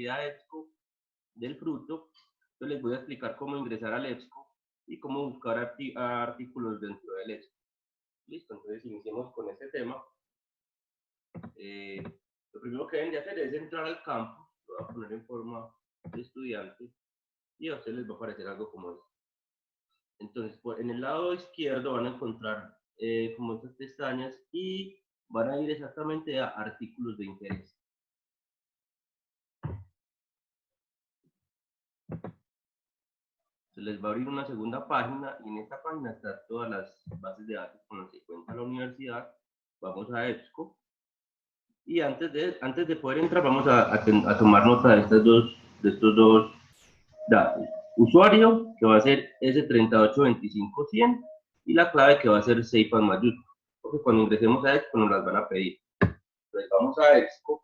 utilidad EBSCO del fruto. Entonces les voy a explicar cómo ingresar al EBSCO y cómo buscar artículos dentro del EBSCO. Listo, entonces iniciemos con este tema. Lo primero que deben de hacer es entrar al campo. Lo voy a poner en forma de estudiante y a ustedes les va a aparecer algo como esto. Entonces, en el lado izquierdo van a encontrar como estas pestañas y van a ir exactamente a artículos de interés. Se les va a abrir una segunda página y en esta página están todas las bases de datos con las que cuenta la universidad. Vamos a EBSCO y antes de poder entrar vamos a tomar nota de estos dos datos. Usuario, que va a ser S3825100, y la clave que va a ser SAFE en mayúscula, porque cuando ingresemos a EBSCO nos las van a pedir. Entonces vamos a EBSCO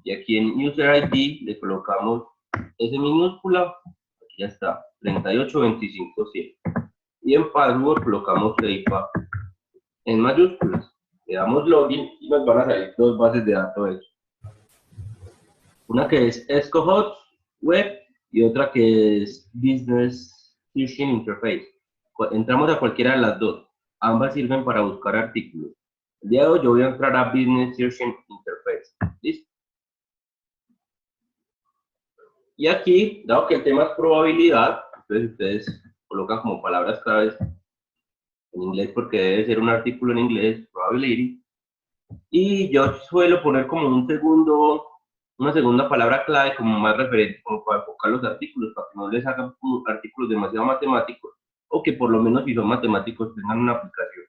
y aquí en User ID le colocamos S minúscula, aquí ya está, 3825100. Y en password colocamos SAFE en mayúsculas. Le damos login y nos van a salir dos bases de datos. Una que es EBSCO Web y otra que es Business Searching Interface. Entramos a cualquiera de las dos. Ambas sirven para buscar artículos. El día de hoy yo voy a entrar a Business Searching Interface. ¿Listo? Y aquí, dado que el tema es probabilidad, entonces ustedes colocan como palabras claves en inglés porque debe ser un artículo en inglés, probability. Y yo suelo poner como una segunda palabra clave como más referente, como para enfocar los artículos, para que no les hagan artículos demasiado matemáticos, o que por lo menos si son matemáticos tengan una aplicación,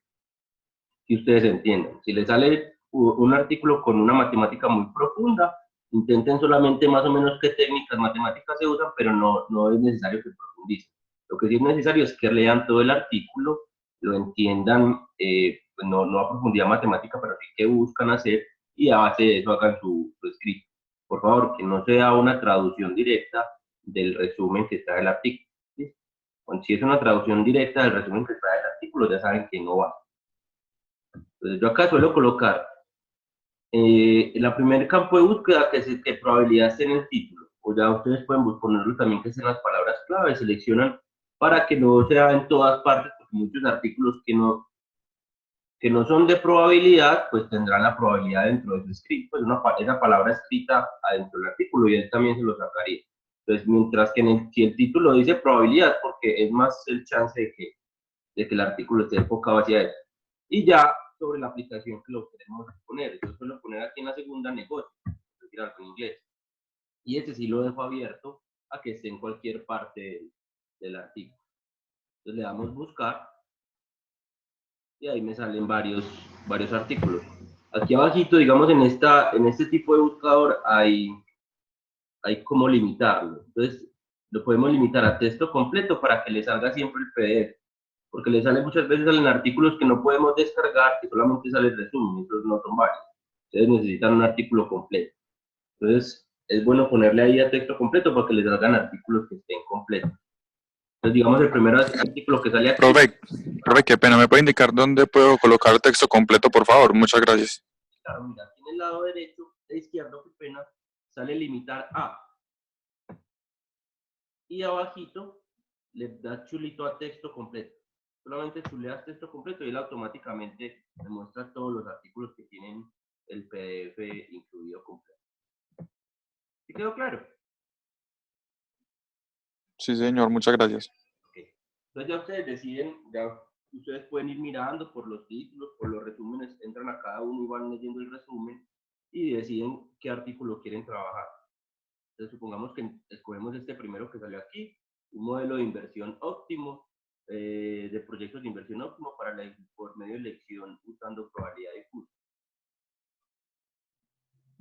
que ustedes entiendan. Si les sale un artículo con una matemática muy profunda, intenten solamente más o menos qué técnicas matemáticas se usan, pero no es necesario que profundicen. Lo que sí es necesario es que lean todo el artículo, lo entiendan, pues no a profundidad matemática, pero sí que buscan hacer, y a base de eso hagan su escrito. Por favor, que no sea una traducción directa del resumen que trae el artículo. ¿Sí? Si es una traducción directa del resumen que trae el artículo, ya saben que no va. Entonces yo acá suelo colocar el primer campo de búsqueda, que es que probabilidad esté en el título, o ya ustedes pueden ponerlo también que sean las palabras clave, seleccionan para que no sea en todas partes, porque muchos artículos que no son de probabilidad, pues tendrán la probabilidad dentro de su escrito, pues esa palabra escrita adentro del artículo, y él también se lo sacaría. Entonces, mientras que si el título dice probabilidad, porque es más el chance de que el artículo esté enfocado hacia eso. Y ya sobre la aplicación que lo queremos poner, yo suelo poner aquí en la segunda negocio, es decir, algo en inglés. Y ese sí lo dejo abierto a que esté en cualquier parte del artículo. Entonces le damos buscar y ahí me salen varios artículos. Aquí abajito, digamos, en este tipo de buscador hay como limitarlo. Entonces lo podemos limitar a texto completo para que le salga siempre el PDF. Porque le salen muchas veces salen artículos que no podemos descargar, que solamente sale el resumen, esos no son varios. Ustedes necesitan un artículo completo. Entonces, es bueno ponerle ahí a texto completo para que les salgan artículos que estén completos. Entonces, digamos, el primer artículo que sale aquí. Profe, qué pena, ¿me puede indicar dónde puedo colocar el texto completo, por favor? Muchas gracias. Claro, mira, aquí en el lado derecho, de izquierdo, qué pena, sale limitar a. Y abajito, le das chulito a texto completo. Solamente chuleas texto completo y él automáticamente te muestra todos los artículos que tienen el PDF incluido completo. ¿Sí quedó claro? Sí, señor, muchas gracias. Okay. Entonces ya ustedes deciden, ya ustedes pueden ir mirando por los títulos, por los resúmenes, entran a cada uno y van leyendo el resumen y deciden qué artículo quieren trabajar. Entonces supongamos que escogemos este primero que salió aquí, un modelo de inversión óptimo, de proyectos de inversión óptimo por medio de elección usando probabilidad difusa.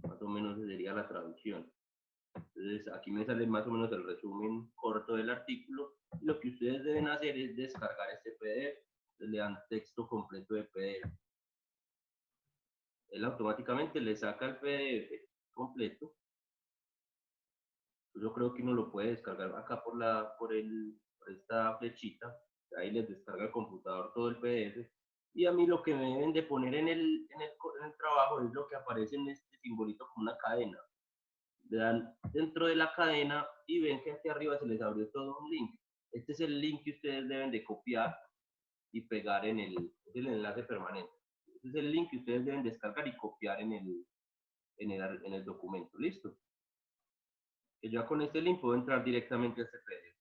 Más o menos sería la traducción. Entonces aquí me sale más o menos el resumen corto del artículo. Y lo que ustedes deben hacer es descargar este PDF. Entonces le dan texto completo de PDF. Él automáticamente le saca el PDF completo. Yo creo que uno lo puede descargar acá por esta flechita. Ahí les descarga el computador todo el PDF. Y a mí lo que me deben de poner en el trabajo es lo que aparece en este simbolito como una cadena. le dan dentro de la cadena y ven que aquí arriba se les abrió todo un link. Este es el link que ustedes deben de copiar y pegar en el enlace permanente. Este es el link que ustedes deben descargar y copiar en el documento. ¿Listo? Que ya con este link puedo entrar directamente a este PDF.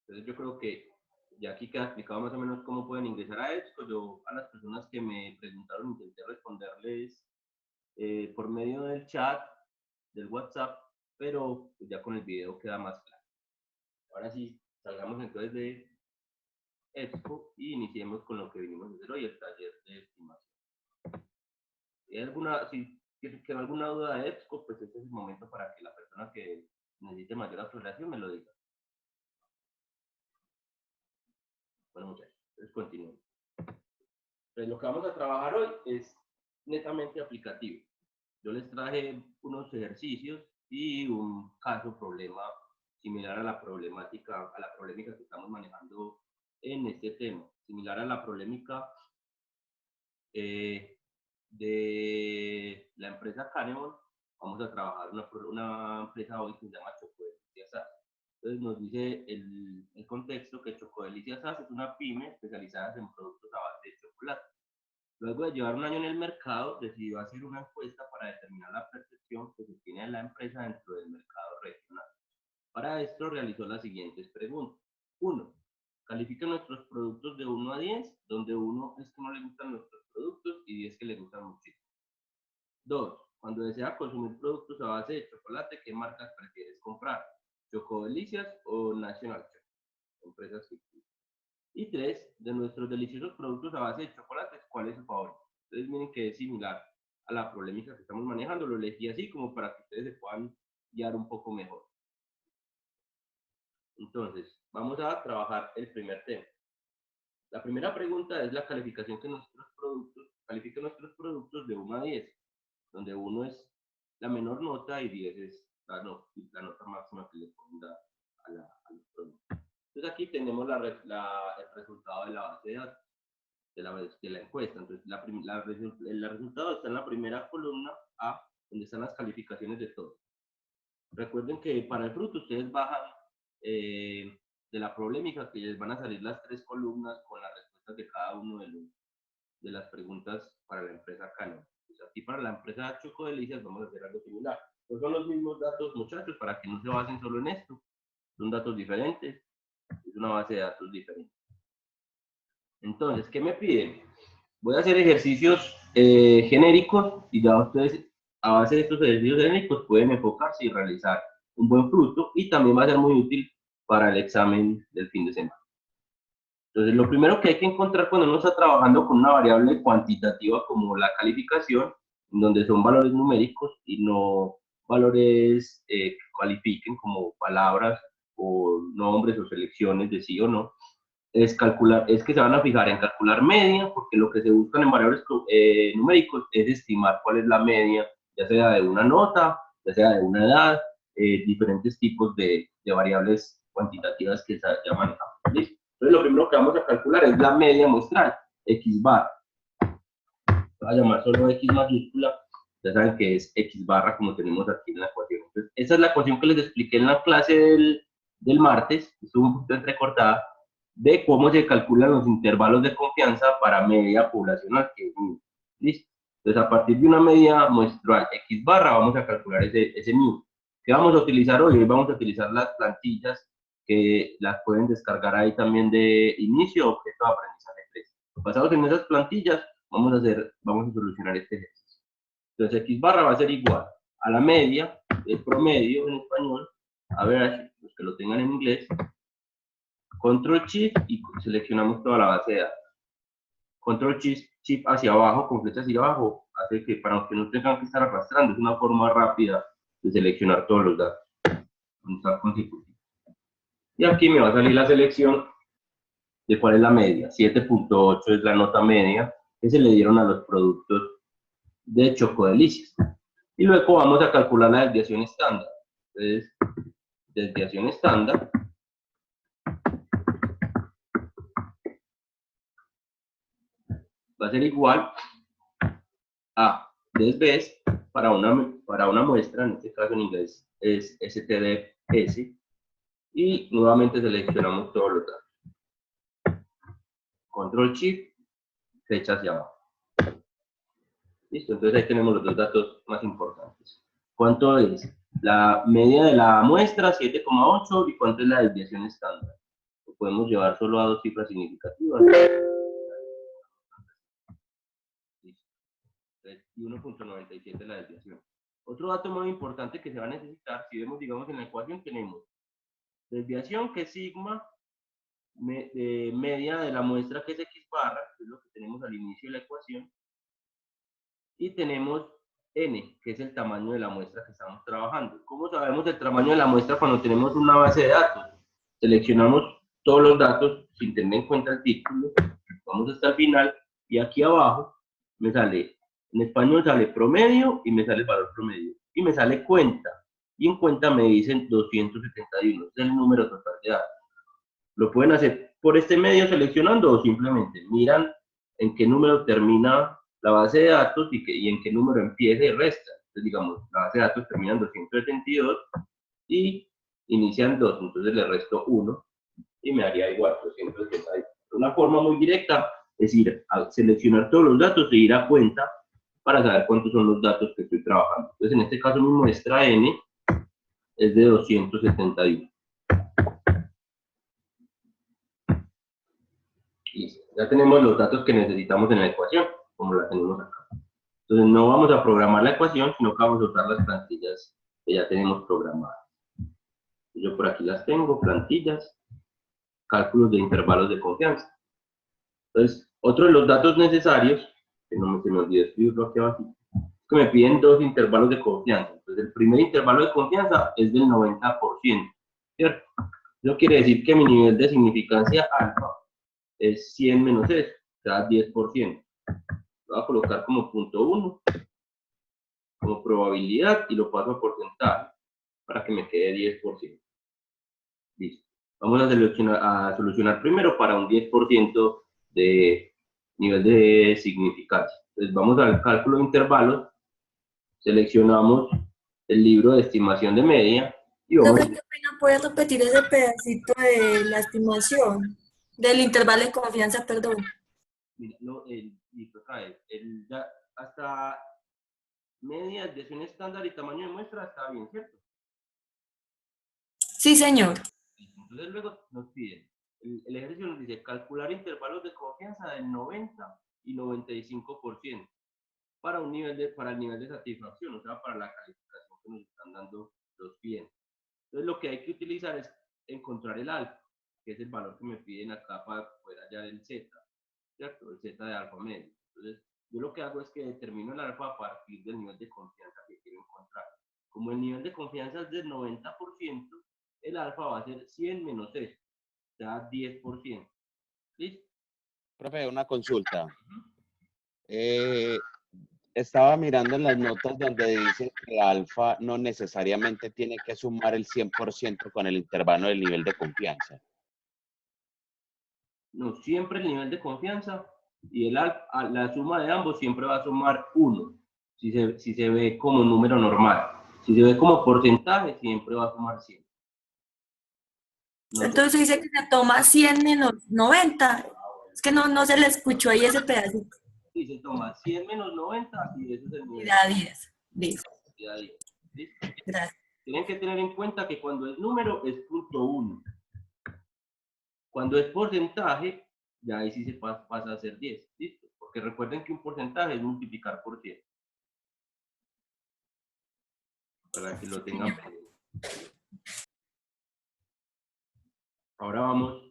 Entonces yo creo que ya aquí queda explicado más o menos cómo pueden ingresar a esto. Yo a las personas que me preguntaron intenté responderles por medio del chat, del WhatsApp, pero pues ya con el video queda más claro. Ahora sí, salgamos entonces de Expo y iniciemos con lo que vinimos a hacer hoy, el taller de estimación. Si hay alguna duda de Expo, pues este es el momento para que la persona que necesite mayor aclaración me lo diga. Bueno, muchachos, entonces continúen. Pues lo que vamos a trabajar hoy es netamente aplicativo. Yo les traje unos ejercicios y un caso problema similar a la problemática que estamos manejando en este tema, similar a la polémica de la empresa Kahneman. Vamos a trabajar una empresa hoy que se llama Chocodelicias SAS. Entonces nos dice el contexto que Chocodelicias SAS es una pyme especializada en productos a base de chocolate. Luego de llevar un año en el mercado, decidió hacer una encuesta para determinar la percepción que se tiene de la empresa dentro del mercado regional. Para esto realizó las siguientes preguntas. 1. Califica nuestros productos de 1 a 10, donde 1 es que no le gustan nuestros productos y 10 que le gustan muchísimo. 2. Cuando desea consumir productos a base de chocolate, ¿qué marcas prefieres comprar? ¿Chocodelicias o National Choco? Empresas ficticias. Y 3. De nuestros deliciosos productos a base de chocolates, ¿cuál es su favorito? Entonces miren que es similar a la polémica que estamos manejando. Lo elegí así como para que ustedes se puedan guiar un poco mejor. Entonces, vamos a trabajar el primer tema. La primera pregunta es la calificación que califica nuestros productos de 1 a 10, donde 1 es la menor nota y 10 es la nota máxima que le pueden dar a los productos. Entonces aquí tenemos el resultado de la base de datos, de la encuesta. Entonces el resultado está en la primera columna A, donde están las calificaciones de todo. Recuerden que para el fruto ustedes bajan de la problemática, que les van a salir las 3 columnas con las respuestas de cada uno de las preguntas para la empresa Kahneman. Pues aquí para la empresa Chocodelicias vamos a hacer algo similar. Pues son los mismos datos, muchachos, para que no se basen solo en esto. Son datos diferentes, es una base de datos diferente. Entonces, ¿qué me piden? Voy a hacer ejercicios genéricos y ya ustedes a base de estos ejercicios genéricos pueden enfocarse y realizar un buen fruto, y también va a ser muy útil para el examen del fin de semana. Entonces, lo primero que hay que encontrar cuando uno está trabajando con una variable cuantitativa como la calificación, donde son valores numéricos y no valores que cualifiquen como palabras o nombres o selecciones de sí o no, es que se van a fijar en calcular media, porque lo que se buscan en variables numéricos es estimar cuál es la media, ya sea de una nota, ya sea de una edad, diferentes tipos de variables cuantitativas que ya manejamos. ¿Listo? Entonces lo primero que vamos a calcular es la media muestral, X barra. Voy a llamar solo X mayúscula, ya saben que es X barra como tenemos aquí en la ecuación. Entonces, esa es la ecuación que les expliqué en la clase del martes, estuvo un poquito entrecortada, de cómo se calculan los intervalos de confianza para media poblacional, que es mu. ¿Listo? Entonces, a partir de una media muestral X barra, vamos a calcular ese mu. ¿Qué vamos a utilizar hoy? Hoy vamos a utilizar las plantillas que las pueden descargar ahí también de inicio, objeto de aprendizaje 3. Basados en esas plantillas, vamos a solucionar este ejercicio. Entonces, X barra va a ser igual a la media, el promedio en español, a ver, los que lo tengan en inglés, Control Shift y seleccionamos toda la base de datos. Control Shift hacia abajo, con flecha hacia abajo, hace que para que no tengan que estar arrastrando, es una forma rápida de seleccionar todos los datos. Vamos a consecutivos. Y aquí me va a salir la selección de cuál es la media. 7.8 es la nota media que se le dieron a los productos de Chocodelicias. Y luego vamos a calcular la desviación estándar. Entonces, desviación estándar va a ser igual a desves para una muestra, en este caso en inglés es stdf, y nuevamente seleccionamos todos los datos. Control Shift, flecha hacia abajo. Listo, entonces ahí tenemos los dos datos más importantes. ¿Cuánto es la media de la muestra? 7,8. ¿Y cuánto es la desviación estándar? Lo podemos llevar solo a dos cifras significativas. Listo. Y 1,97 la desviación. Otro dato muy importante que se va a necesitar, si vemos, digamos, en la ecuación tenemos desviación, que es sigma, media de la muestra, que es x barra, que es lo que tenemos al inicio de la ecuación, y tenemos n, que es el tamaño de la muestra que estamos trabajando. ¿Cómo sabemos el tamaño de la muestra cuando tenemos una base de datos? Seleccionamos todos los datos sin tener en cuenta el título, vamos hasta el final, y aquí abajo me sale, en español sale promedio, y me sale el valor promedio, y me sale cuenta, y en cuenta me dicen 271, es el número total de datos. Lo pueden hacer por este medio seleccionando, o simplemente miran en qué número termina la base de datos y en qué número empieza y resta. Entonces, digamos, la base de datos termina en 272 y inician 2, entonces le resto 1 y me haría igual 272. Una forma muy directa es ir a seleccionar todos los datos e ir a cuenta para saber cuántos son los datos que estoy trabajando. Entonces, en este caso, mi muestra n es de 271. Listo. Ya tenemos los datos que necesitamos en la ecuación, como la tenemos acá. Entonces no vamos a programar la ecuación, sino que vamos a usar las plantillas que ya tenemos programadas. Yo por aquí las tengo, plantillas, cálculos de intervalos de confianza. Entonces, otro de los datos necesarios, que no se me olvide escribirlo aquí abajo, es que me piden dos intervalos de confianza. Entonces, el primer intervalo de confianza es del 90%, ¿cierto? Eso quiere decir que mi nivel de significancia alfa es 100 menos eso, o sea, 10%. Lo voy a colocar como punto 1, como probabilidad, y lo paso a porcentaje para que me quede 10%. Listo. Vamos a solucionar primero para un 10% de nivel de significancia. Entonces vamos al cálculo de intervalos, seleccionamos el libro de estimación de media y vamos... Profe, ¿qué pena puedes repetir ese pedacito de la estimación? Del intervalo de confianza, perdón. Mira, no, listo, acá es. Hasta media, desviación estándar y tamaño de muestra está bien, ¿cierto? Sí, señor. Entonces luego nos piden, el ejercicio nos dice calcular intervalos de confianza del 90 y 95% para el nivel de satisfacción, o sea, para la calificación que nos están dando los clientes. Entonces lo que hay que utilizar es encontrar el alfa, que es el valor que me piden acá para poder hallar el z, ¿cierto? El z de alfa medio. Entonces yo lo que hago es que determino el alfa a partir del nivel de confianza que quiero encontrar. Como el nivel de confianza es del 90%, el alfa va a ser 100 menos eso, o sea, 10%. ¿Listo? Profe, una consulta. Estaba mirando en las notas donde dice que alfa no necesariamente tiene que sumar el 100% con el intervalo del nivel de confianza. No, siempre el nivel de confianza y la suma de ambos siempre va a sumar 1, si se ve como número normal. Si se ve como porcentaje, siempre va a sumar 100. Entonces dice que se toma 100 menos 90. Es que no se le escuchó ahí ese pedacito. Sí, se toma 100 menos 90 y eso es el Y nivel. da 10. Listo. Y da 10. ¿Listo? Gracias. Tienen que tener en cuenta que cuando es número es punto 1. Cuando es porcentaje, ya ahí sí se pasa a ser 10. ¿Listo? Porque recuerden que un porcentaje es multiplicar por 100. Para que lo tengan presente. Ahora vamos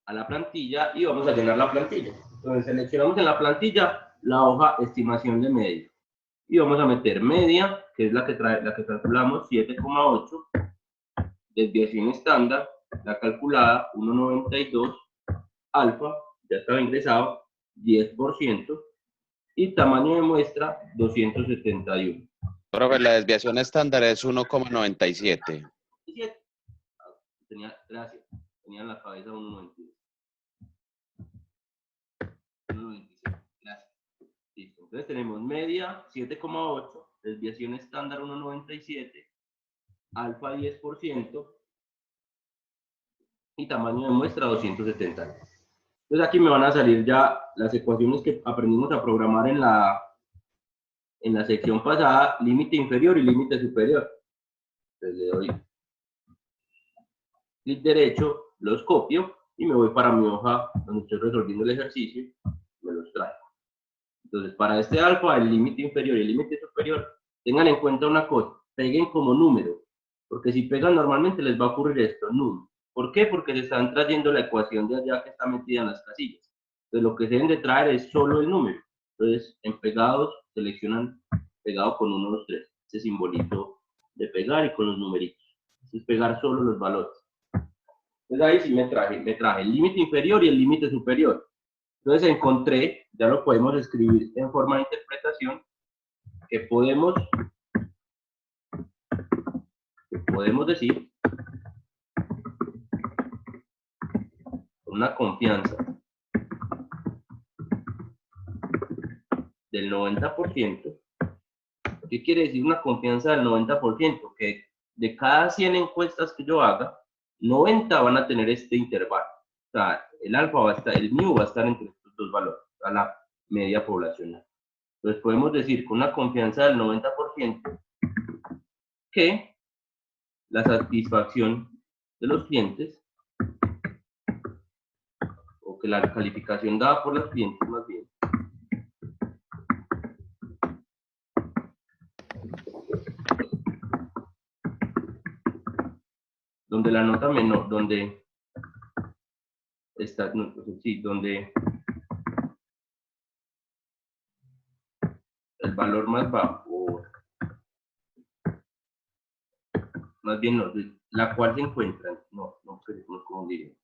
a la plantilla y vamos a llenar la plantilla. Entonces seleccionamos en la plantilla la hoja estimación de media. Y vamos a meter media, que es la que calculamos, 7,8. Desviación estándar, la calculada, 1,92. Alfa, ya estaba ingresado, 10%. Y tamaño de muestra, 271. Profe, la desviación estándar es 1,97. Gracias. Tenía en la cabeza 1,92. 1,97. Gracias. Listo. Entonces tenemos media 7,8, desviación estándar 1,97, alfa 10% y tamaño de muestra 270. Entonces aquí me van a salir ya las ecuaciones que aprendimos a programar en la sección pasada, límite inferior y límite superior. Entonces le doy clic derecho, los copio y me voy para mi hoja donde estoy resolviendo el ejercicio, me los traigo. Entonces, para este alfa, el límite inferior y el límite superior, tengan en cuenta una cosa, peguen como número, porque si pegan normalmente les va a ocurrir esto, null. ¿Por qué? Porque se están trayendo la ecuación de allá que está metida en las casillas. Entonces, lo que se deben de traer es solo el número. Entonces, en pegados, seleccionan pegado con 1, 2, 3, ese simbolito de pegar y con los numeritos. Es pegar solo los valores. Entonces, ahí sí me traje el límite inferior y el límite superior. Entonces encontré, ya lo podemos escribir en forma de interpretación, que podemos decir con una confianza del 90%. ¿Qué quiere decir una confianza del 90%? Que de cada 100 encuestas que yo haga, 90 van a tener este intervalo. O sea, el alfa va a estar, el mu va a estar entre estos dos valores, a la media poblacional. Entonces podemos decir con una confianza del 90% que la satisfacción de los clientes, o que la calificación dada por los clientes más bien, donde la nota menor, donde está, no, sí, donde el valor más bajo, o más bien no, la cual se encuentra, no queremos confundir,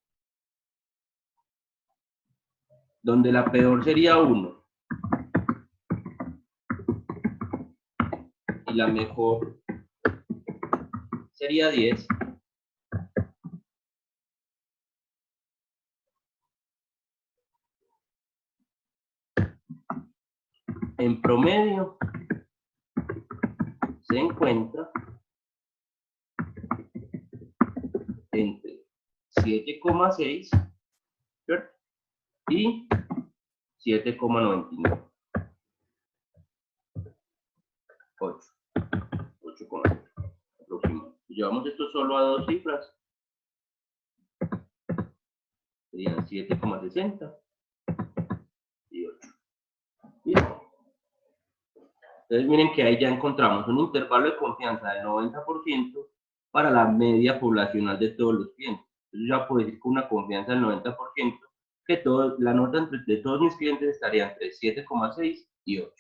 donde la peor sería 1 y la mejor sería 10, en promedio se encuentra entre 7,6 y 7,99. 8,8 aproximadamente. Si llevamos esto solo a dos cifras, serían 7,60 y 8. ¿Listo? Entonces miren que ahí ya encontramos un intervalo de confianza del 90% para la media poblacional de todos los clientes. Entonces ya puedo decir con una confianza del 90% que la nota de todos mis clientes estaría entre 7,6 y 8.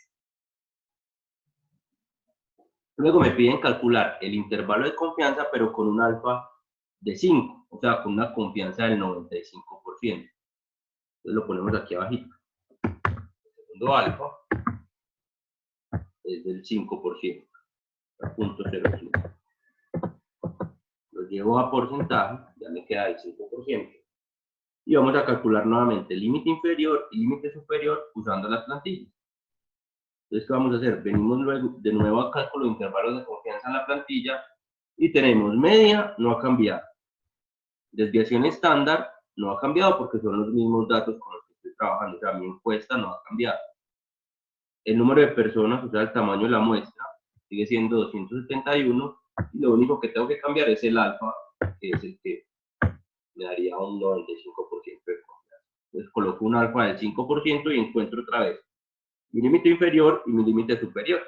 Luego me piden calcular el intervalo de confianza, pero con un alfa de 5, o sea, con una confianza del 95%. Entonces lo ponemos aquí abajito. El segundo alfa es del 5%, 0.05. Lo llevo a porcentaje, ya me queda el 5%. Y vamos a calcular nuevamente el límite inferior y límite superior usando las plantillas. Entonces, ¿qué vamos a hacer? Venimos luego de nuevo a cálculo de intervalos de confianza en la plantilla y tenemos media, no ha cambiado. Desviación estándar no ha cambiado porque son los mismos datos con los que estoy trabajando. O sea, mi encuesta no ha cambiado. El número de personas, o sea, el tamaño de la muestra, sigue siendo 271 y lo único que tengo que cambiar es el alfa, que es el que me daría un 95% de confianza. Entonces coloco un alfa del 5% y encuentro otra vez mi límite inferior y mi límite superior.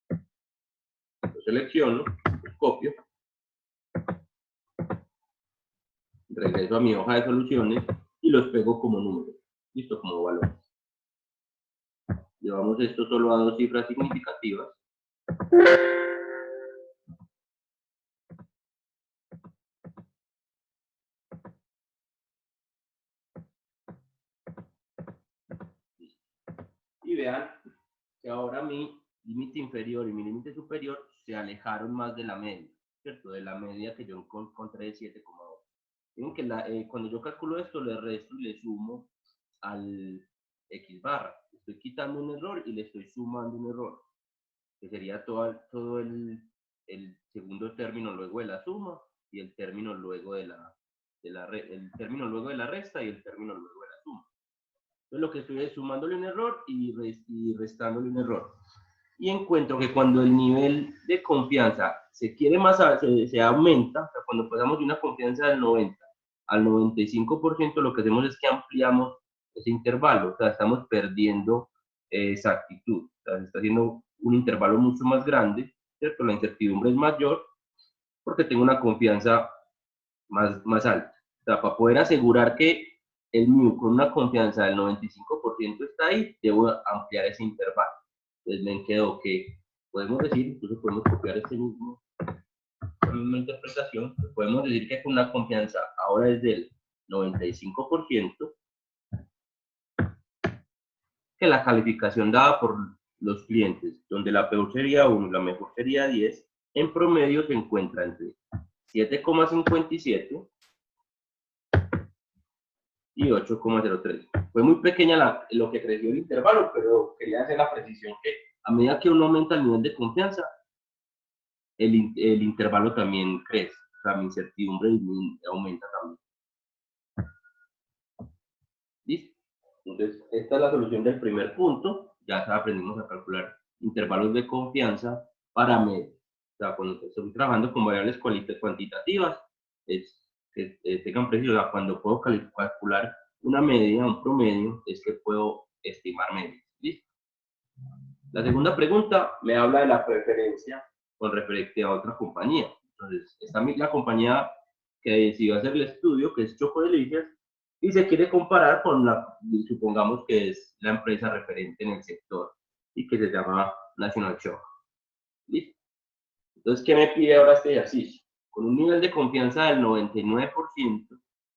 Lo selecciono, los copio, regreso a mi hoja de soluciones y los pego como números, listo, como valores. Llevamos esto solo a dos cifras significativas. Y vean que ahora mi límite inferior y mi límite superior se alejaron más de la media, ¿cierto? De la media que yo encontré de 7,2. Miren que cuando yo calculo esto, le resto y le sumo al X barra. estoy quitando un error y le estoy sumando un error, que sería todo el segundo término luego de la suma y el término luego de el término luego de la resta y el término luego de la suma. Entonces lo que estoy es sumándole un error y restándole un error. Y encuentro que cuando el nivel de confianza se quiere más, se aumenta, o sea, cuando pasamos de una confianza del 90 al 95%, lo que hacemos es que ampliamos ese intervalo, o sea, estamos perdiendo exactitud, o sea, se está haciendo un intervalo mucho más grande, ¿cierto? La incertidumbre es mayor porque tengo una confianza más alta. O sea, para poder asegurar que el mu con una confianza del 95% está ahí, debo ampliar ese intervalo. Entonces me quedó que podemos decir, incluso podemos copiar esta misma interpretación, podemos decir que con una confianza ahora es del 95%, que la calificación dada por los clientes, donde la peor sería 1 y la mejor sería 10, en promedio se encuentra entre 7,57 y 8,03. Fue muy pequeña lo que creció el intervalo, pero quería hacer la precisión que a medida que uno aumenta el nivel de confianza, el intervalo también crece, o sea, mi incertidumbre aumenta también. ¿Listo? Entonces, esta es la solución del primer punto. Ya aprendimos a calcular intervalos de confianza para medir. O sea, cuando estoy trabajando con variables cuantitativas, es que tengan preciso. O sea, cuando puedo calcular una media, un promedio, es que puedo estimar medias. ¿Listo? La segunda pregunta me habla de la preferencia con referente a otra compañía. Entonces, esta es la compañía que decidió hacer el estudio, que es Choco Delicias, y se quiere comparar con supongamos que es la empresa referente en el sector y que se llama National Choc. ¿Listo? Entonces, ¿qué me pide ahora este ejercicio? Con un nivel de confianza del 99%,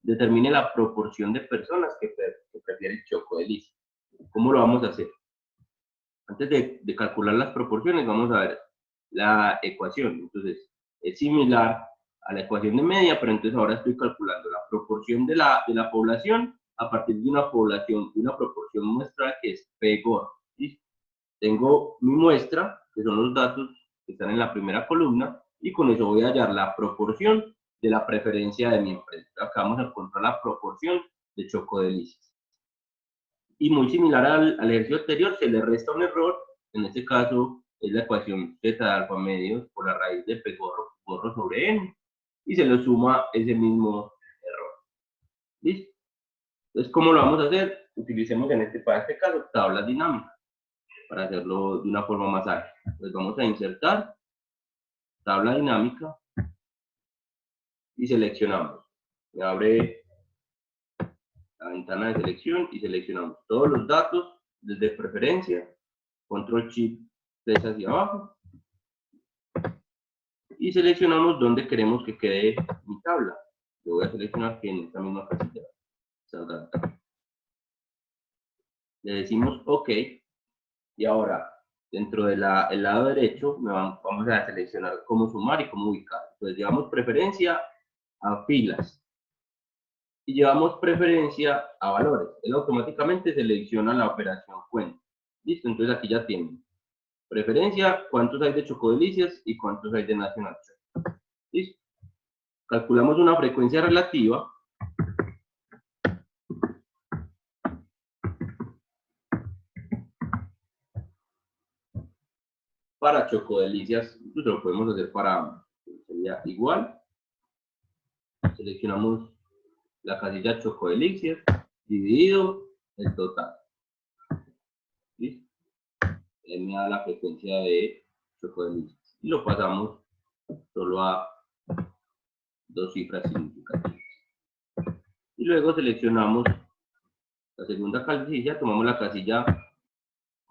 determine la proporción de personas que prefieren Choco Delicias. ¿Cómo lo vamos a hacer? Antes de calcular las proporciones, vamos a ver la ecuación. Entonces, es similar a la ecuación de media, pero entonces ahora estoy calculando la proporción de la población a partir de una proporción muestral que es P gordo. ¿Sí? Tengo mi muestra, que son los datos que están en la primera columna, y con eso voy a hallar la proporción de la preferencia de mi empresa. Acá vamos a encontrar la proporción de Choco Delicias. Y muy similar al ejercicio anterior, se le resta un error, en este caso es la ecuación z de alfa medios por la raíz de P gorro sobre n, y se le suma ese mismo error. ¿Listo? Entonces, ¿cómo lo vamos a hacer? Utilicemos para este caso tablas dinámicas, para hacerlo de una forma más ágil. Entonces vamos a insertar tabla dinámica y seleccionamos. Me abre la ventana de selección y seleccionamos todos los datos desde preferencia, control shift 3 hacia abajo, y seleccionamos dónde queremos que quede mi tabla. Yo voy a seleccionar que en esta misma casilla salga la tabla. Le decimos OK, y ahora dentro del lado derecho vamos a seleccionar cómo sumar y cómo ubicar. Entonces llevamos preferencia a filas y llevamos preferencia a valores. Él automáticamente selecciona la operación cuenta. Listo, entonces aquí ya tienen preferencia, cuántos hay de Choco Delicias y cuántos hay de National Choc. Listo. Calculamos una frecuencia relativa para Choco Delicias. Incluso lo podemos hacer para sería igual. Seleccionamos la casilla Choco Delicias dividido el total. ¿Listo? Él me da la frecuencia de Choco Delicias. Y lo pasamos solo a dos cifras significativas. Y luego seleccionamos la segunda casilla, tomamos la casilla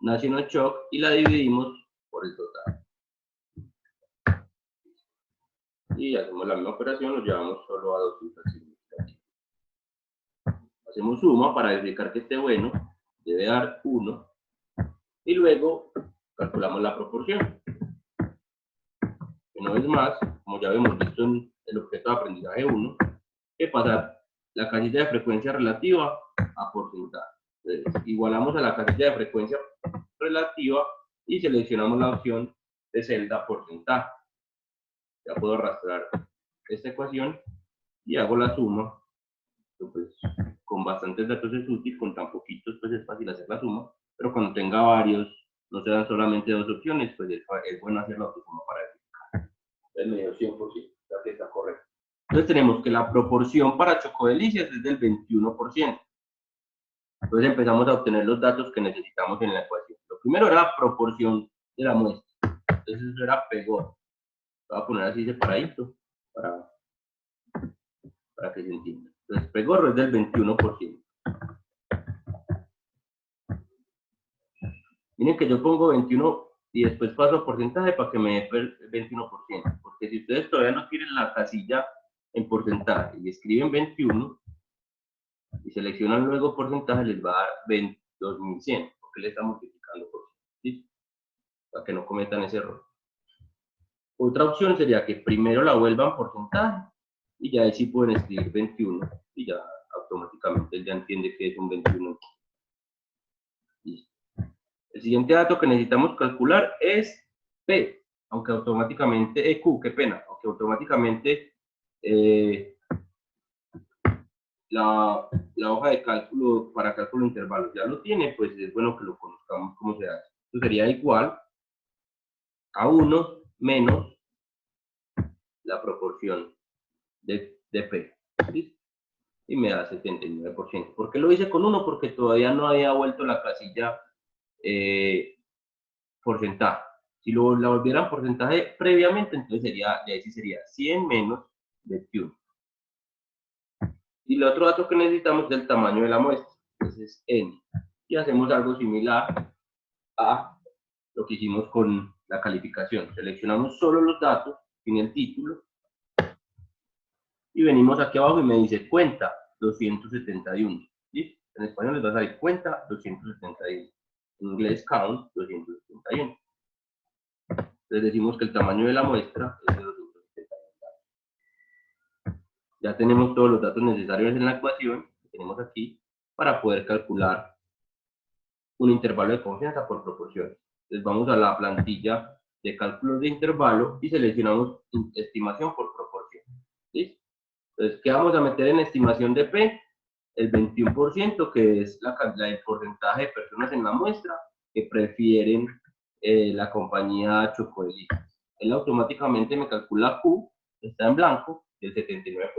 National Choc y la dividimos por el total. Y hacemos la misma operación, nos llevamos solo a dos cifras significativas. Hacemos suma para verificar que esté bueno, debe dar 1. Y luego calculamos la proporción. Que no es más, como ya habíamos visto en el objeto de aprendizaje 1, que pasar la casilla de frecuencia relativa a porcentaje. Entonces, igualamos a la casilla de frecuencia relativa y seleccionamos la opción de celda porcentaje. Ya puedo arrastrar esta ecuación y hago la suma. Pues, con bastantes datos es útil, con tan poquitos pues es fácil hacer la suma, pero cuando tenga varios, no se dan solamente dos opciones, pues es bueno hacer la autosuma para verificar. Entonces me dio 100%, ya que está correcto. Entonces tenemos que la proporción para chocodelicias es del 21%. Entonces empezamos a obtener los datos que necesitamos en la ecuación. Lo primero era la proporción de la muestra. Entonces eso era pegor. Lo voy a poner así separadito para que se entienda. Entonces pegorro es del 21%. Miren que yo pongo 21 y después paso a porcentaje para que me dé el 21%. Porque si ustedes todavía no tienen la casilla en porcentaje y escriben 21 y seleccionan luego porcentaje, les va a dar 22.100, porque le está multiplicando por 100, ¿sí? Para que no cometan ese error. Otra opción sería que primero la vuelvan porcentaje y ya ahí sí pueden escribir 21 y ya automáticamente él ya entiende que es un 21. Listo. El siguiente dato que necesitamos calcular es P, aunque automáticamente, Q, qué pena, aunque automáticamente la hoja de cálculo para cálculo de intervalos ya lo tiene, pues es bueno que lo conozcamos cómo se hace. Esto sería igual a 1 menos la proporción de P, ¿sí? Y me da 79%. ¿Por qué lo hice con 1? Porque todavía no había vuelto la casilla porcentaje. Si la volvieran porcentaje previamente, entonces sería, de ahí sí sería 100 menos 21. Y el otro dato que necesitamos es el tamaño de la muestra, entonces es n. Y hacemos algo similar a lo que hicimos con la calificación. Seleccionamos solo los datos, sin el título, y venimos aquí abajo y me dice cuenta 271. ¿Sí? En español les va a salir cuenta 271. En inglés count 271. Entonces decimos que el tamaño de la muestra es de 271. Ya tenemos todos los datos necesarios en la ecuación que tenemos aquí para poder calcular un intervalo de confianza por proporciones. Entonces vamos a la plantilla de cálculos de intervalo y seleccionamos estimación por proporción. ¿Sí? Entonces, ¿qué vamos a meter en estimación de P? El 21%, que es el porcentaje de personas en la muestra que prefieren la compañía Chocodelicias. Él automáticamente me calcula Q, está en blanco, del 79%.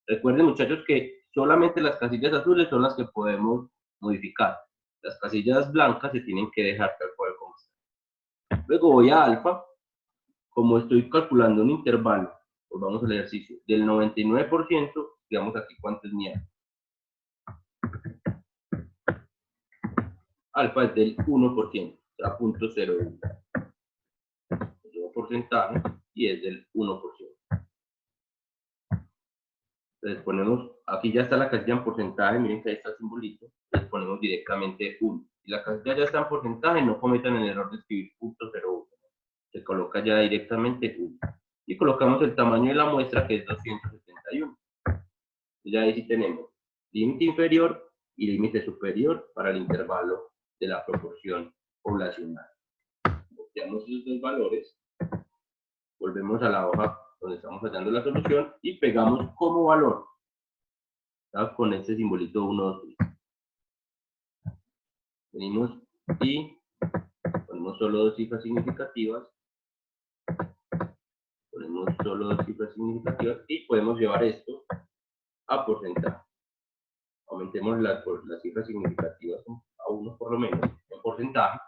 Recuerden, muchachos, que solamente las casillas azules son las que podemos modificar. Las casillas blancas se tienen que dejar tal cual como está. Luego voy a alfa. Como estoy calculando un intervalo, pues vamos al ejercicio, del 99%, digamos aquí cuánto es mi alfa. Alfa es del 1%, o sea, 0.01. El porcentaje y es del 1%. Entonces ponemos, aquí ya está la casilla en porcentaje, miren que ahí está el simbolito, entonces ponemos directamente 1. Si la casilla ya está en porcentaje, no cometan el error de escribir 0.01. Se coloca ya directamente 1. Y colocamos el tamaño de la muestra, que es 271. Ya ahí sí tenemos límite inferior y límite superior para el intervalo de la proporción poblacional. Copiamos esos dos valores, volvemos a la hoja donde estamos hallando la solución y pegamos como valor, ¿sabes? Con este simbolito 1, 2, 3. Venimos y ponemos solo dos cifras significativas. Ponemos solo dos cifras significativas y podemos llevar esto a porcentaje. Aumentemos las cifras significativas a 1 por lo menos en porcentaje.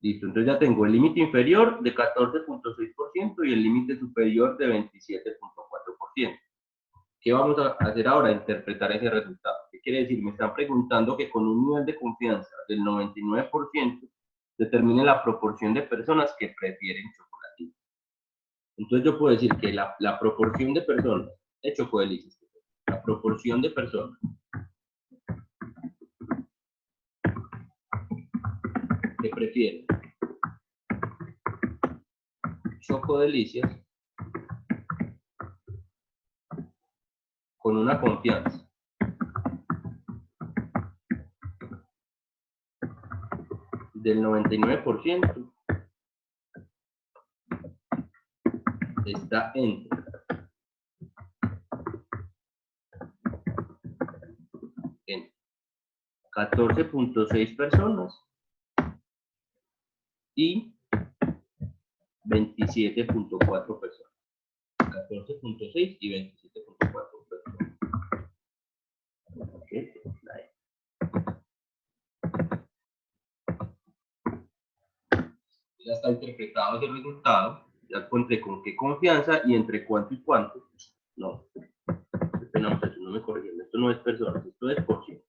Listo, entonces ya tengo el límite inferior de 14.6% y el límite superior de 27.4%. ¿Qué vamos a hacer ahora? Interpretar ese resultado. ¿Qué quiere decir? Me están preguntando que con un nivel de confianza del 99% determine la proporción de personas que prefieren chocolatinas. Entonces yo puedo decir que la proporción de personas de chocodelicias, la proporción de personas que prefieren chocodelicias con una confianza del 99% está en 14.6 personas y 27.4 personas. 14.6 y 27.4 personas. Okay. Ya está interpretado ese resultado. Ya encontré con qué confianza y entre cuánto y cuánto. No, no me corrigen. Esto no es personas, esto es por ciento.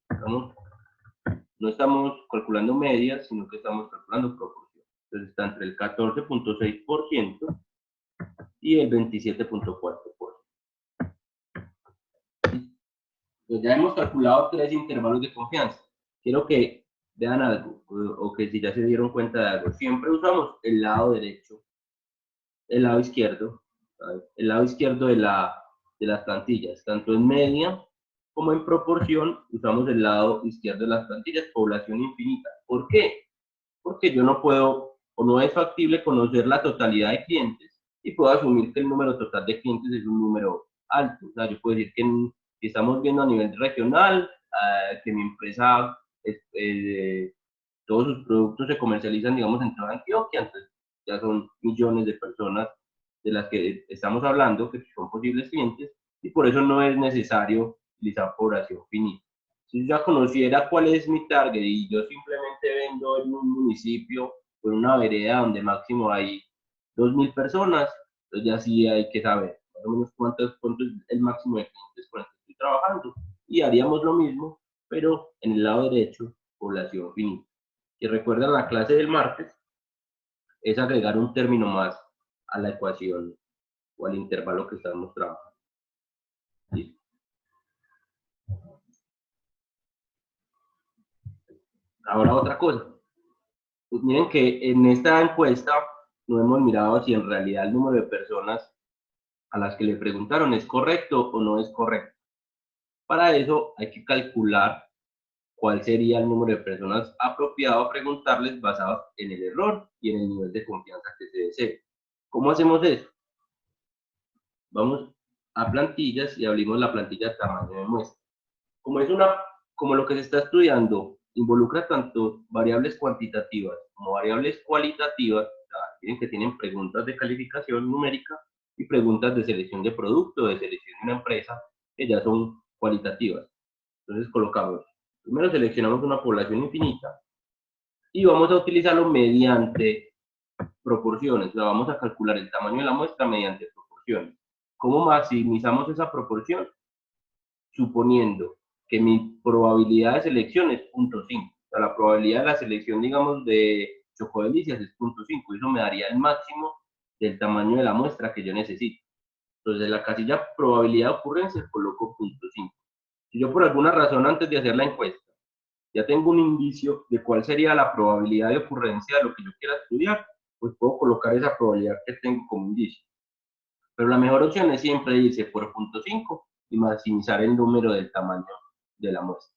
No estamos calculando medias, sino que estamos calculando proporción. Entonces está entre el 14.6% y el 27.4%. Pues ya hemos calculado 3 intervalos de confianza. Quiero que vean algo, o que si ya se dieron cuenta de algo. Siempre usamos el lado derecho, el lado izquierdo, el lado izquierdo de las plantillas, tanto en media como en proporción, usamos el lado izquierdo de las plantillas, población infinita. ¿Por qué? Porque yo no puedo, o no es factible conocer la totalidad de clientes, y puedo asumir que el número total de clientes es un número alto. O sea, yo puedo decir que estamos viendo a nivel regional, que mi empresa, todos sus productos se comercializan, digamos, en toda Antioquia, entonces ya son millones de personas de las que estamos hablando, que son posibles clientes, y por eso no es necesario utilizar población finita. Si yo ya conociera cuál es mi target y yo simplemente vendo en un municipio o en una vereda donde máximo hay 2.000 personas, entonces ya sí hay que saber más o menos cuánto es el máximo de clientes con el que estoy trabajando. Y haríamos lo mismo, pero en el lado derecho, población finita. Si recuerdan la clase del martes, es agregar un término más a la ecuación o al intervalo que estamos trabajando. ¿Listo? Ahora otra cosa. Pues miren que en esta encuesta no hemos mirado si en realidad el número de personas a las que le preguntaron es correcto o no es correcto. Para eso hay que calcular cuál sería el número de personas apropiado a preguntarles basado en el error y en el nivel de confianza que se desee. ¿Cómo hacemos eso? Vamos a plantillas y abrimos la plantilla tamaño de muestra. Como lo que se está estudiando involucra tanto variables cuantitativas como variables cualitativas, tienen preguntas de calificación numérica y preguntas de selección de producto, de selección de una empresa, que ya son cualitativas. Entonces colocamos, primero seleccionamos una población infinita y vamos a utilizarlo mediante proporciones. O sea, vamos a calcular el tamaño de la muestra mediante proporciones. ¿Cómo maximizamos esa proporción? Suponiendo que mi probabilidad de selección es 0.5. O sea, la probabilidad de la selección, digamos, de Chocodelicias es 0.5. Eso me daría el máximo del tamaño de la muestra que yo necesito. Entonces, en la casilla probabilidad de ocurrencia coloco 0.5. Si yo por alguna razón antes de hacer la encuesta ya tengo un indicio de cuál sería la probabilidad de ocurrencia de lo que yo quiera estudiar, pues puedo colocar esa probabilidad que tengo como indicio. Pero la mejor opción es siempre irse por 0.5 y maximizar el número del tamaño de la muestra.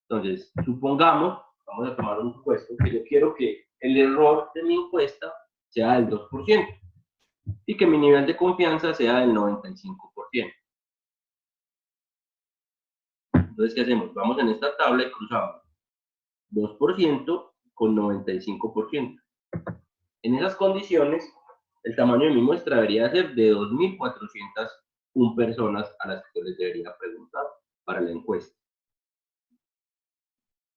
Entonces, supongamos, vamos a tomar un supuesto, que yo quiero que el error de mi encuesta sea del 2% y que mi nivel de confianza sea del 95%. Entonces, ¿qué hacemos? Vamos en esta tabla y cruzamos 2% con 95%. En esas condiciones, el tamaño de mi muestra debería ser de 2.401 personas a las que yo les debería preguntar para la encuesta.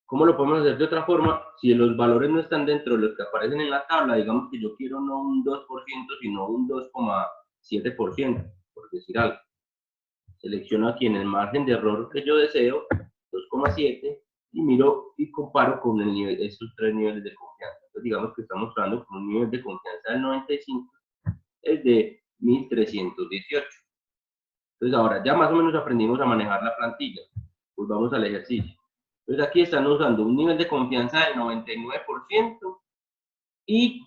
¿Cómo lo podemos hacer de otra forma? Si los valores no están dentro de los que aparecen en la tabla, digamos que yo quiero no un 2%, sino un 2,7%, por decir algo. Selecciono aquí en el margen de error que yo deseo, 2,7, y miro y comparo con el nivel, estos 3 niveles de confianza. Entonces, digamos que estamos hablando con un nivel de confianza del 95, es de 1.318. Entonces, ahora ya más o menos aprendimos a manejar la plantilla. Pues vamos al ejercicio. Entonces, aquí están usando un nivel de confianza del 99% y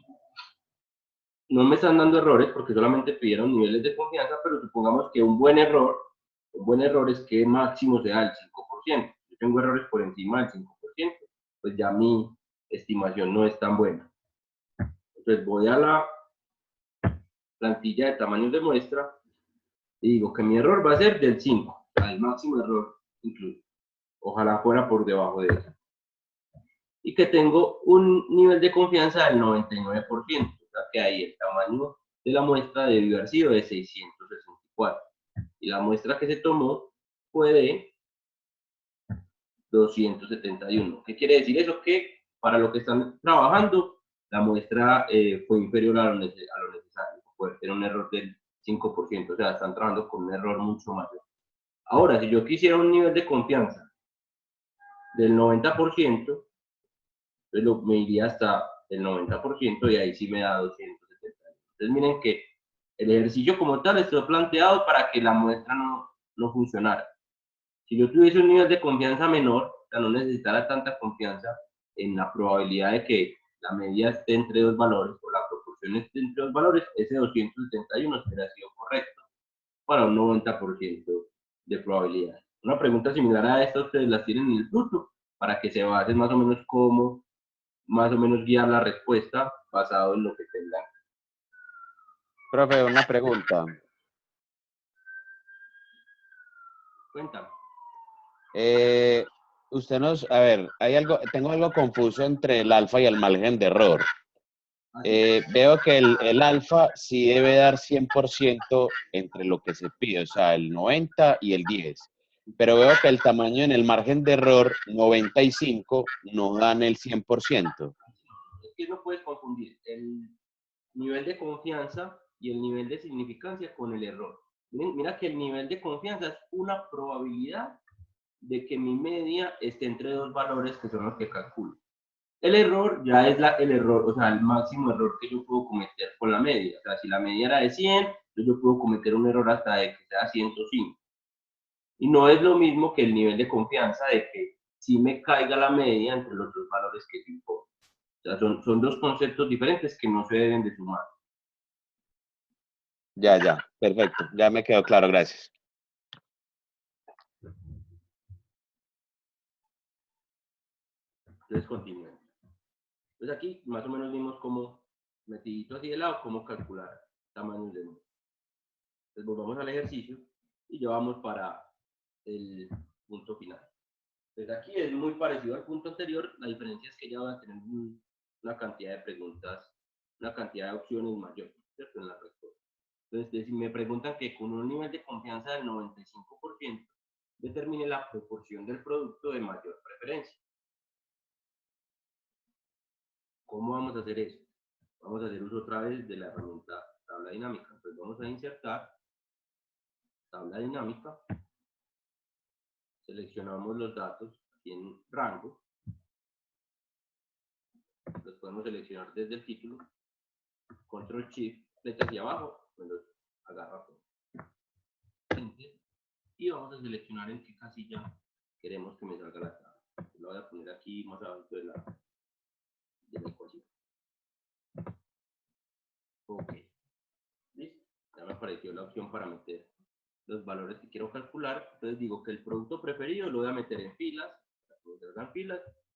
no me están dando errores porque solamente pidieron niveles de confianza, pero supongamos que un buen error es que máximo sea el 5%. Yo tengo errores por encima del 5%, pues ya mi estimación no es tan buena. Entonces voy a la plantilla de tamaños de muestra y digo que mi error va a ser del 5, o sea, el máximo error incluso. Ojalá fuera por debajo de eso. Y que tengo un nivel de confianza del 99%, o sea que ahí el tamaño de la muestra debe haber sido de 664. Y la muestra que se tomó fue de 271. ¿Qué quiere decir eso? Que para lo que están trabajando, la muestra fue inferior a lo necesario. Puede tener un error del 5%, o sea, están trabajando con un error mucho mayor. Ahora, si yo quisiera un nivel de confianza del 90%, entonces me iría hasta el 90% y ahí sí me da 270. Entonces miren que el ejercicio como tal estuvo planteado para que la muestra no funcionara. Si yo tuviese un nivel de confianza menor, o sea, no necesitara tanta confianza en la probabilidad de que la media esté entre dos valores o la proporción esté entre dos valores, ese 271 hubiera sido correcto para un 90% de probabilidad. Una pregunta similar a esta ustedes la tienen en el fruto para que se basen más o menos cómo más o menos guiar la respuesta basado en lo que tengan. Profe, una pregunta. Cuéntame. Usted a ver, tengo algo confuso entre el alfa y el margen de error. Veo que el alfa sí debe dar 100% entre lo que se pide, o sea, el 90 y el 10. Pero veo que el tamaño en el margen de error, 95, no dan el 100%. Es que no puedes confundir el nivel de confianza y el nivel de significancia con el error. Mira que el nivel de confianza es una probabilidad de que mi media esté entre dos valores que son los que calculo. El error ya es el error, o sea, el máximo error que yo puedo cometer con la media. O sea, si la media era de 100, entonces yo puedo cometer un error hasta de que sea 105. Y no es lo mismo que el nivel de confianza de que si me caiga la media entre los dos valores que yo impongo. O sea, son dos conceptos diferentes que no se deben de sumar. Ya, perfecto. Ya me quedó claro, gracias. Entonces continuemos. Entonces aquí más o menos vimos cómo, metidito así de lado, cómo calcular tamaños de números. Entonces volvamos al ejercicio y ya vamos para el punto final. Entonces aquí es muy parecido al punto anterior, la diferencia es que ya va a tener una cantidad de preguntas, una cantidad de opciones mayor, ¿cierto? En la respuesta. Entonces, si me preguntan que con un nivel de confianza del 95%, determine la proporción del producto de mayor preferencia. ¿Cómo vamos a hacer eso? Vamos a hacer uso otra vez de la herramienta tabla dinámica. Entonces vamos a insertar tabla dinámica, seleccionamos los datos aquí en rango, los podemos seleccionar desde el título, control shift, flecha hacia abajo, me los agarra todo. Y vamos a seleccionar en qué casilla queremos que me salga la tabla. Lo voy a poner aquí más abajo de la ecuación. Ok, listo, ya me apareció la opción para meter los valores que quiero calcular. Entonces digo que el producto preferido lo voy a meter en filas,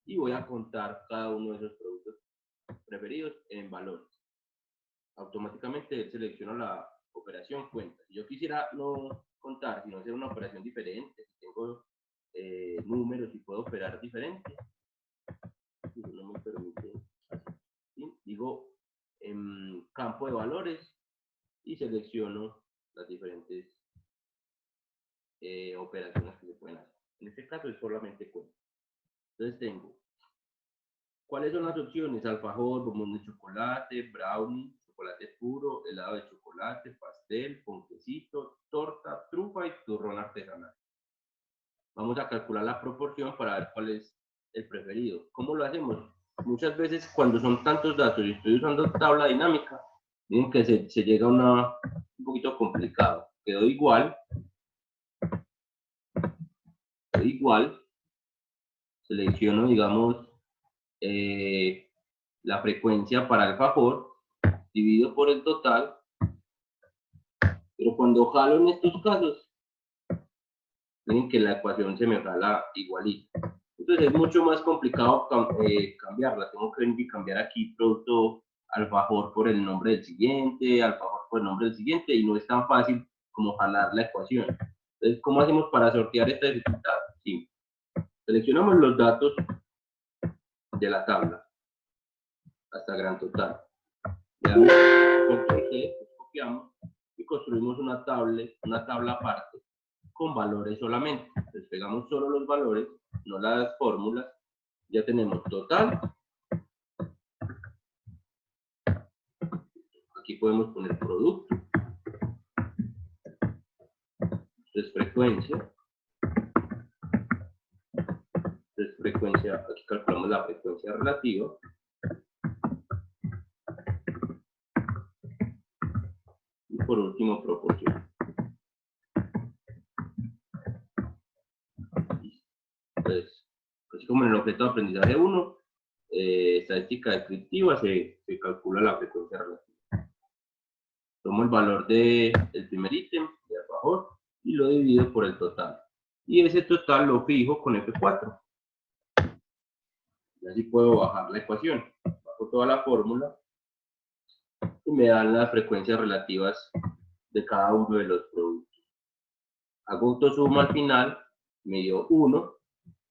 y voy a contar cada uno de esos productos preferidos en valores. Automáticamente él selecciona la operación cuenta. Si yo quisiera no contar, sino hacer una operación diferente, si tengo números y puedo operar diferente, no me permite, ¿sí? Digo en campo de valores y selecciono las diferentes operaciones que se pueden hacer. En este caso es solamente cuenta. Entonces tengo, ¿cuáles son las opciones? Alfajor, bombón de chocolate, brownie, chocolate puro, helado de chocolate, pastel, ponquecito, torta, trufa y turrón artesanal. Vamos a calcular la proporción para ver cuál es el preferido. ¿Cómo lo hacemos? Muchas veces cuando son tantos datos y estoy usando tabla dinámica, miren que se llega a un poquito complicado. Quedó igual, selecciono, digamos, la frecuencia para alfajor, divido por el total, pero cuando jalo en estos casos, miren que la ecuación se me jala igualita. Entonces Entonces es mucho más complicado cambiarla. Tengo que venir y cambiar aquí producto alfajor por el nombre del siguiente, alfajor por el nombre del siguiente, y no es tan fácil como jalar la ecuación. Entonces, ¿cómo hacemos para sortear esta dificultad? Sí. Seleccionamos los datos de la tabla hasta gran total. Le damos control C, pues copiamos y construimos una tabla aparte con valores solamente. Entonces pegamos solo los valores, no las fórmulas. Ya tenemos total. Aquí podemos poner producto. Entonces frecuencia. Entonces frecuencia, aquí calculamos la frecuencia relativa. Y por último, proporción. Entonces, así como en el objeto de aprendizaje 1, estadística descriptiva, se calcula la frecuencia relativa. Tomo el valor del primer ítem, de alfajor, y lo divido por el total. Y ese total lo fijo con F4. Y así puedo bajar la ecuación. Bajo toda la fórmula y me dan las frecuencias relativas de cada uno de los productos. Hago autosuma al final, me dio 1,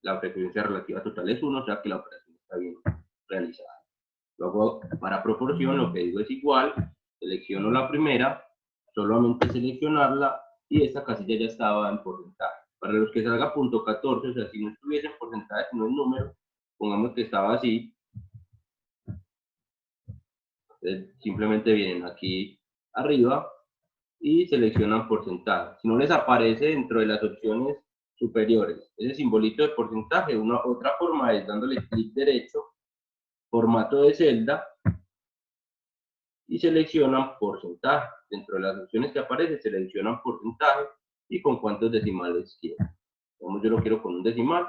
la frecuencia relativa total es 1, o sea que la operación está bien realizada. Luego, para proporción, lo que digo es igual, selecciono la primera, solamente seleccionarla, y esta casilla ya estaba en porcentaje. Para los que salga punto 14, o sea, si no estuviese en porcentaje, sino en número, pongamos que estaba así, simplemente vienen aquí arriba y seleccionan porcentaje. Si no les aparece dentro de las opciones superiores ese simbolito de porcentaje, otra forma es dándole clic derecho, formato de celda, y seleccionan porcentaje. Dentro de las opciones que aparece seleccionan porcentaje y con cuántos decimales quieren. Como yo lo quiero con un decimal,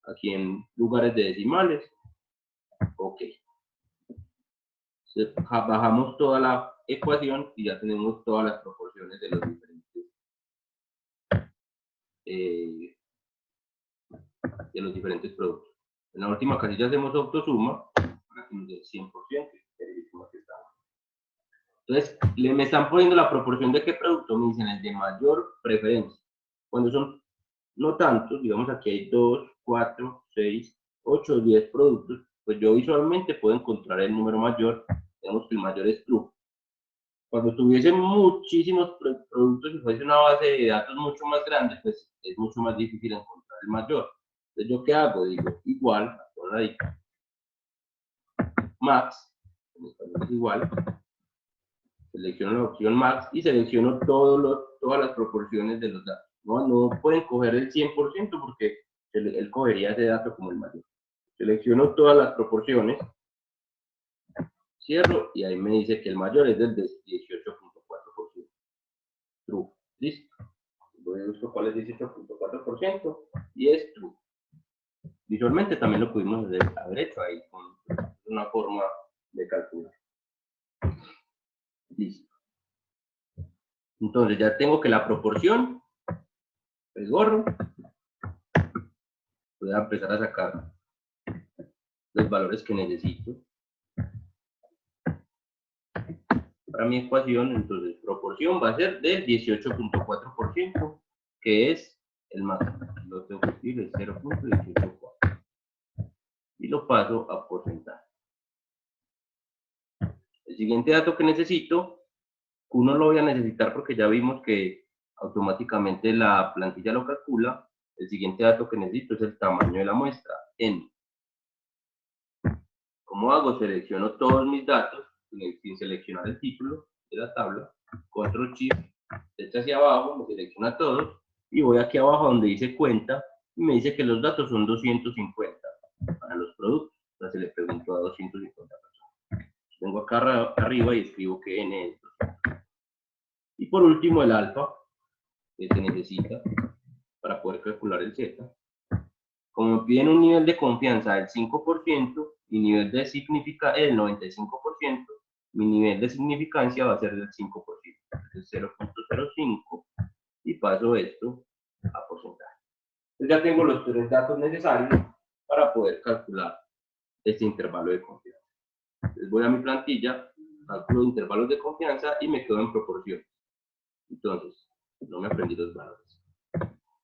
aquí en lugares de decimales, ok. Bajamos toda la ecuación y ya tenemos todas las proporciones de los diferentes productos. En la última casilla hacemos autosuma para que nos dé 100%. Entonces, me están poniendo la proporción de qué producto, me dicen el de mayor preferencia. Cuando son no tantos, digamos aquí hay 2, 4, 6, 8, 10 productos, pues yo visualmente puedo encontrar el número mayor, digamos que el mayor es true. Cuando tuviese muchísimos productos y fuese una base de datos mucho más grande, pues es mucho más difícil encontrar el mayor. Entonces, ¿yo qué hago? Digo, igual, ahí, max, en español es igual, selecciono la opción max y selecciono todas las proporciones de los datos. No pueden coger el 100% porque él cogería ese dato como el mayor. Selecciono todas las proporciones, cierro y ahí me dice que el mayor es del 18.4%. True. Listo. Voy a buscar cuál es 18.4% y es true. Visualmente también lo pudimos haber hecho ahí con una forma de calcular. Listo. Entonces ya tengo que la proporción es gorro. Voy a empezar a sacar los valores que necesito para mi ecuación. Entonces proporción va a ser del 18.4%, que es el máximo. Lo tengo que escribir, es 0.184 y lo paso a porcentaje. El siguiente dato que necesito, Q no lo voy a necesitar porque ya vimos que automáticamente la plantilla lo calcula. El siguiente dato que necesito es el tamaño de la muestra, N. ¿Cómo hago? Selecciono todos mis datos sin seleccionar el título de la tabla, control shift, derecha hacia abajo, me selecciona todos y voy aquí abajo donde dice cuenta y me dice que los datos son 250 para los productos. Entonces le pregunto a 250 personas. Vengo acá arriba y escribo que N es 200. Y por último el alfa que se necesita para poder calcular el Z. Como me piden un nivel de confianza del 5%, mi nivel de significancia el 95%, mi nivel de significancia va a ser del 5%, es 0.05, y paso esto a porcentaje. Entonces ya tengo los 3 datos necesarios para poder calcular este intervalo de confianza. Entonces voy a mi plantilla, calculo intervalos de confianza y me quedo en proporciones. Entonces, no me aprendí los valores.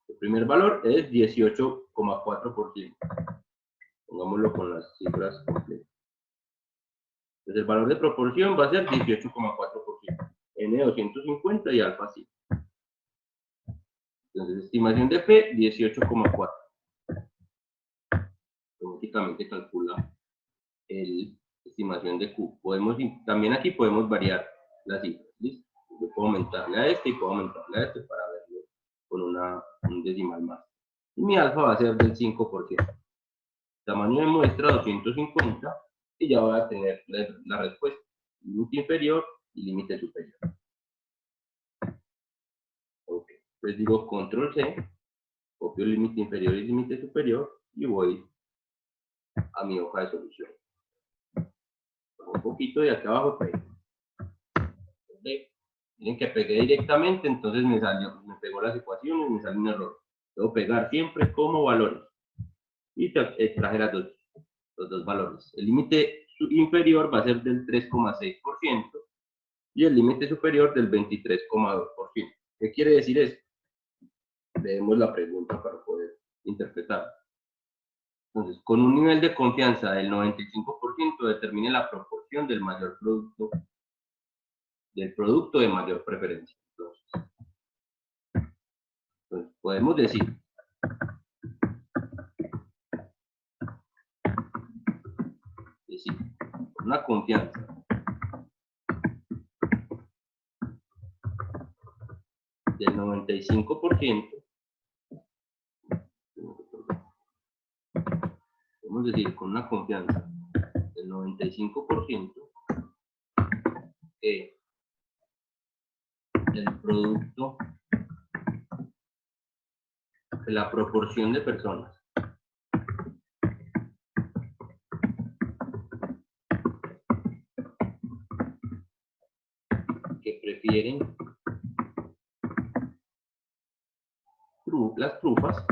El primer valor es 18,4%. Pongámoslo con las cifras completas. Entonces el valor de proporción va a ser 18,4%. N 250 y alfa 5. Entonces, estimación de P, 18,4. Automáticamente calcula la estimación de Q. También aquí podemos variar las cifras. ¿Listo? Yo puedo aumentarle a este y puedo aumentarle a este para verlo con un decimal más. Y mi alfa va a ser del 5%. Tamaño de muestra 250 y ya voy a tener la respuesta. Límite inferior y límite superior. Ok. Entonces digo control C, copio el límite inferior y límite superior y voy a mi hoja de solución. Un poquito de acá abajo pego. Miren que pegué directamente, entonces me pegó las ecuaciones y me sale un error. Debo pegar siempre como valores. Y extraje los dos valores. El límite inferior va a ser del 3,6% y el límite superior del 23,2%. ¿Qué quiere decir eso? Leemos la pregunta para poder interpretar. Entonces, con un nivel de confianza del 95%, determine la proporción del producto de mayor preferencia. Entonces podemos decir una confianza del 95%, podemos decir con una confianza del 95% que el producto, que la proporción de personas que prefieren las trufas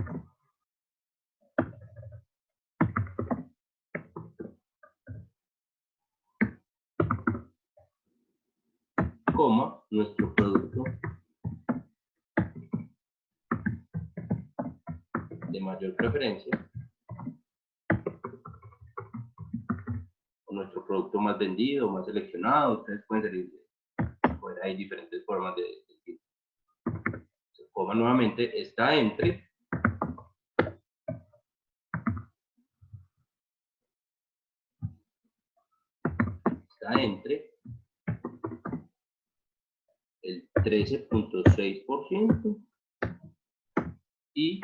como nuestro producto de mayor preferencia o nuestro producto más vendido, más seleccionado. Ustedes pueden salir, pues hay diferentes formas de decir. Coma nuevamente está entre el 13,6% y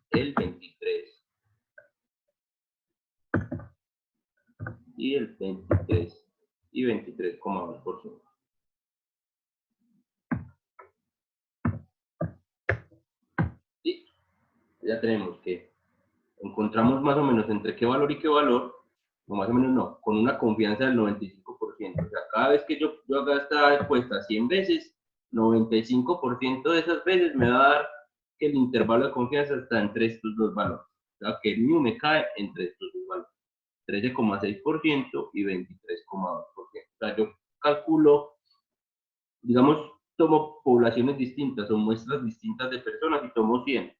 el 23 y el 23 y 23,2%. ¿Sí? Ya tenemos que encontramos más o menos entre qué valor y qué valor, o más o menos no, con una confianza del 95%. O sea, cada vez que yo haga esta respuesta 100 veces, 95% de esas veces me va a dar que el intervalo de confianza está entre estos dos valores. O sea, que el mío me cae entre estos dos valores, 13,6% y 23,2%. O sea, yo calculo, digamos, tomo poblaciones distintas o muestras distintas de personas y tomo 100.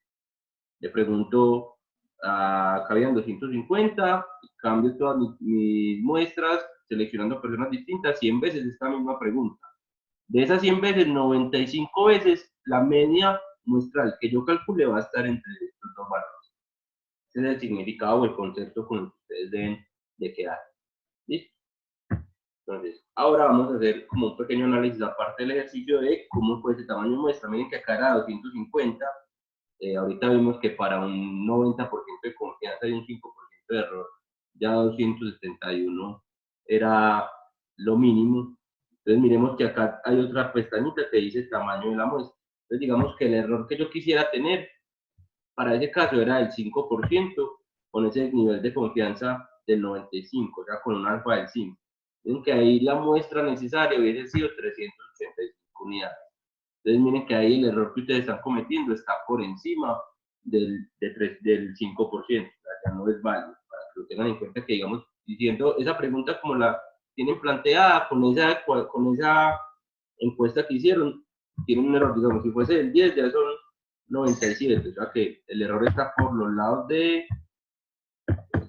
Le pregunto, acá habían 250, cambio todas mis muestras, seleccionando personas distintas, 100 veces esta misma pregunta. De esas 100 veces, 95 veces, la media muestral que yo calcule va a estar entre estos dos valores. Ese es el significado o el concepto con el que ustedes deben de quedar. ¿Listo? Entonces, ahora vamos a hacer como un pequeño análisis aparte del ejercicio de cómo fue ese tamaño de muestra. Miren que acá era 250. Ahorita vimos que para un 90% de confianza y un 5% de error, ya 271 era lo mínimo. Entonces miremos que acá hay otra pestañita que dice tamaño de la muestra. Entonces digamos que el error que yo quisiera tener para ese caso era del 5% con ese nivel de confianza del 95, o sea, con un alfa del 5. Miren que ahí la muestra necesaria hubiese sido 385 unidades. Entonces miren que ahí el error que ustedes están cometiendo está por encima del 5%, o sea, ya no es válido, para que lo tengan en cuenta que, digamos, diciendo esa pregunta como la tienen planteada, con esa encuesta que hicieron, tienen un error, digamos, si fuese del 10, ya son 97, o sea que el error está por los lados de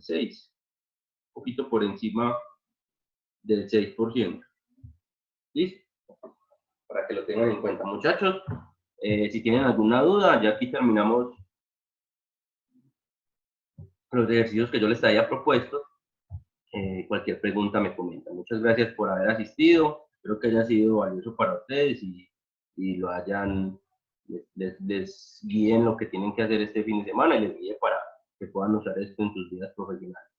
6, un poquito por encima del 6%. ¿Listo? Para que lo tengan en cuenta, muchachos. Si tienen alguna duda, ya aquí terminamos los ejercicios que yo les había propuesto. Cualquier pregunta me comenta. Muchas gracias por haber asistido. Espero que haya sido valioso para ustedes y lo hayan, les guíen lo que tienen que hacer este fin de semana y les guíe para que puedan usar esto en sus vidas profesionales.